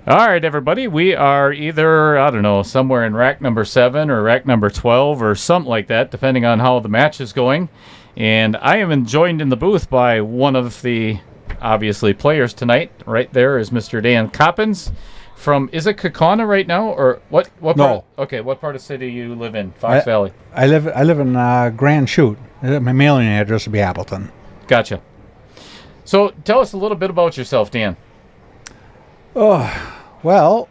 All right, everybody. We are either, I don't know, somewhere in rack number 7 or rack number 12 or something like that, depending on how the match is going. And I am joined in the booth by one of the, obviously, players tonight. Right there is Mr. Dan Coppens from, is it Kaukauna right now? Or what part? No. Okay, what part of the city you live in? Fox Valley. I live in Grand Chute. My mailing address would be Appleton. Gotcha. So tell us a little bit about yourself, Dan. Well,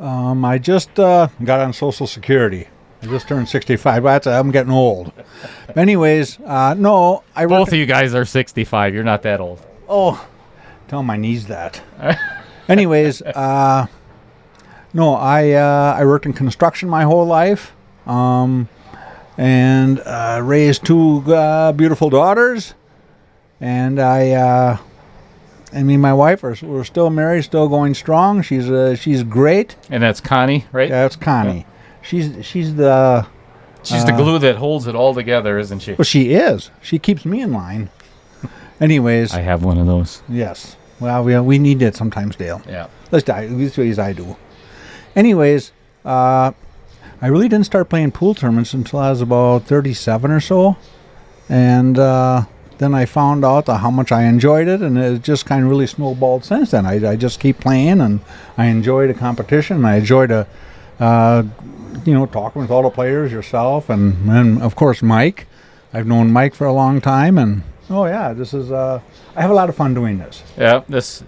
I just got on Social Security. I just turned 65. But I'm getting old. Anyways, no. Both of you guys are 65. You're not that old. Oh, tell my knees that. Anyways, no, I worked in construction my whole life, and raised 2 beautiful daughters, and me and my wife we're still married, still going strong. She's great. And that's Connie, right? Yeah, that's Connie. Yeah. She's the glue that holds it all together, isn't she? Well, she is. She keeps me in line. Anyways, I have one of those. Yes. Well, we need it sometimes, Dale. Yeah. At least I do. Anyways, I really didn't start playing pool tournaments until I was about 37 or so, and then I found out how much I enjoyed it, and it just kind of really snowballed since then. I just keep playing, and I enjoy the competition. And I enjoy to, talking with all the players, yourself, and of course Mike. I've known Mike for a long time, and this is. I have a lot of fun doing this. Yeah, this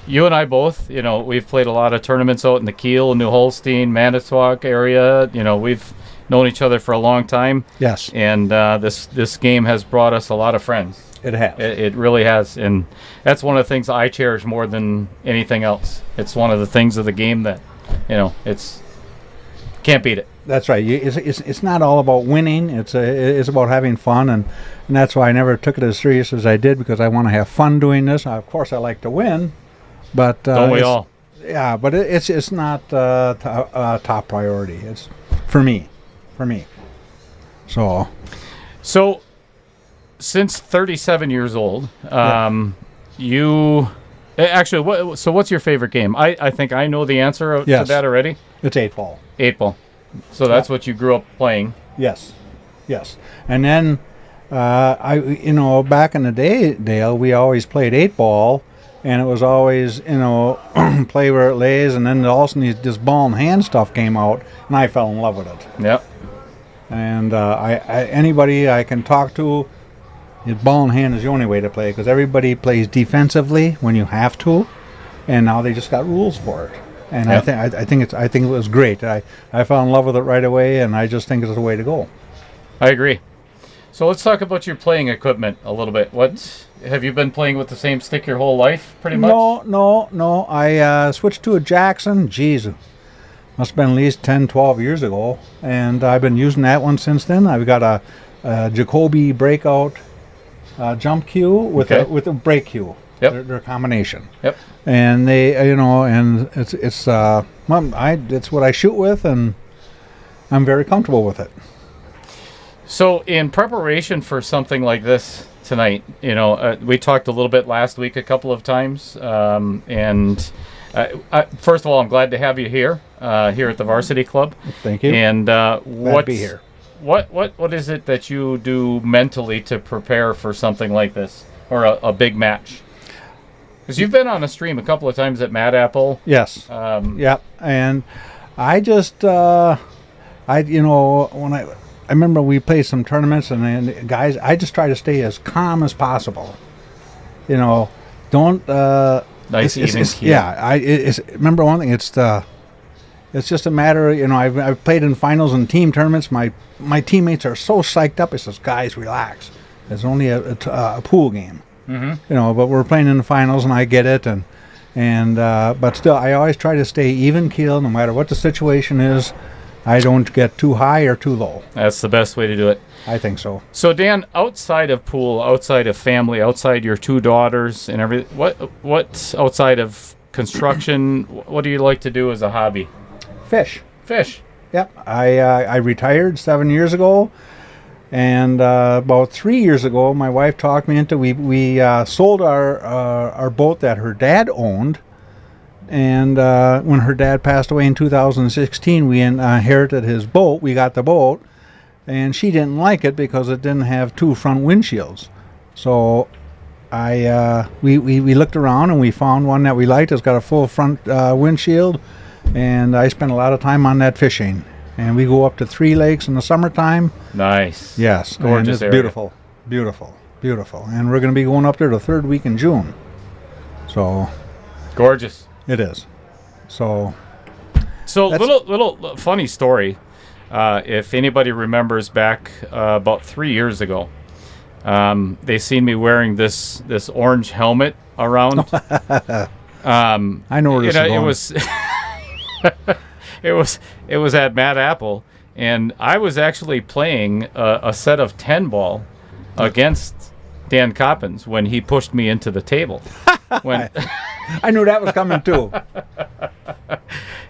you and I both. We've played a lot of tournaments out in the Kiel, New Holstein, Manitowoc area. We've known each other for a long time. Yes. And this game has brought us a lot of friends. It has. It really has, and that's one of the things I cherish more than anything else. It's one of the things of the game that, it's can't beat it. That's right. It's not all about winning. It's about having fun, and that's why I never took it as serious as I did, because I want to have fun doing this. Of course, I like to win, but don't we all? Yeah, but it's not top priority. It's for me. So since 37 years old, you actually what's your favorite game? I think I know the answer to that already. It's 8-ball. 8-ball. So that's what you grew up playing. Yes. And then back in the day, Dale, we always played 8-ball, and it was always play where it lays, and then all of a sudden this ball and hand stuff came out, and I fell in love with it. Yep. And anybody I can talk to, ball and hand is the only way to play, because everybody plays defensively when you have to, and now they just got rules for it. And yep. I think it was great. I fell in love with it right away, and I just think it's the way to go. I agree. So let's talk about your playing equipment a little bit. What have you been playing with the same stick your whole life, pretty much? No. I switched to a Jackson. Geez, must have been at least 10, 12 years ago, and I've been using that one since then. I've got a Jacoby breakout jump cue with a break cue. Yep. They're a combination. Yep. And they, and it's what I shoot with, and I'm very comfortable with it. So in preparation for something like this tonight, we talked a little bit last week a couple of times, and first of all, I'm glad to have you here at the Varsity Club. Thank you. And glad to be here. What is it that you do mentally to prepare for something like this, or a big match? Because you've been on a stream a couple of times at Mad Apple. Yes. And I just, when I remember we played some tournaments, and guys, I just try to stay as calm as possible. Don't. Nice, even keel. Yeah. Remember one thing. It's just a matter. I've played in finals and team tournaments. My teammates are so psyched up. It says, guys, relax. It's only a pool game. Mm-hmm. But we're playing in the finals, and I get it, but still, I always try to stay even keel, no matter what the situation is. I don't get too high or too low. That's the best way to do it. I think so. So Dan, outside of pool, outside of family, outside your 2 daughters and everything, what outside of construction, what do you like to do as a hobby? Fish. Yep. I retired 7 years ago. And about 3 years ago, my wife talked me into we sold our boat that her dad owned, And when her dad passed away in 2016, we inherited his boat. We got the boat, and she didn't like it because it didn't have two front windshields. So we looked around and we found one that we liked. It's got a full front windshield, and I spent a lot of time on that fishing. And we go up to 3 lakes in the summertime. Nice. Yes, Gorgeous and it's area. beautiful, beautiful, beautiful. And we're going to be going up there the 3rd week in June. So Gorgeous. it is. So little funny story. If anybody remembers back about 3 years ago, they seen me wearing this orange helmet around. I know where this is going. It was at Mad Apple, and I was actually playing a set of 10 ball against Dan Coppens when he pushed me into the table. When I knew that was coming too.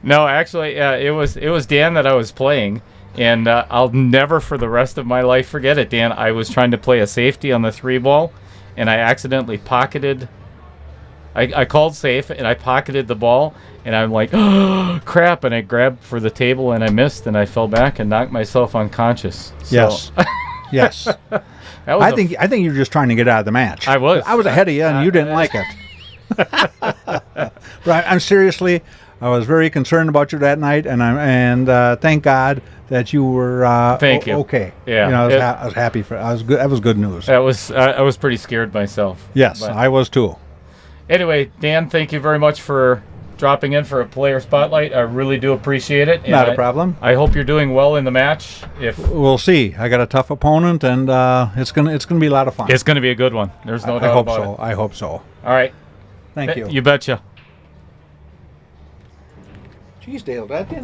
No, actually, it was Dan that I was playing, and I'll never for the rest of my life forget it, Dan. I was trying to play a safety on the 3 ball, and I accidentally pocketed. I called safe, and I pocketed the ball, and I'm like, oh, crap, and I grabbed for the table, and I missed, and I fell back and knocked myself unconscious. So, Yes. Yes. that was I think you're just trying to get out of the match. I was. I was ahead of you, and you didn't like it. Right. I'm seriously. I was very concerned about you that night, and thank God that you were. Thank you. Okay. Yeah. You know, I was happy for. I was good. That was good news. I was pretty scared myself. Yes, But I was too. anyway, Dan, thank you very much for dropping in for a player spotlight. I really do appreciate it. And Not a problem. I hope you're doing well in the match. We'll see. I got a tough opponent, and it's gonna be a lot of fun. It's going to be a good one. There's no I doubt hope about so. it. I hope so. All right. Thank you. You betcha. Geez, Dale, that didn't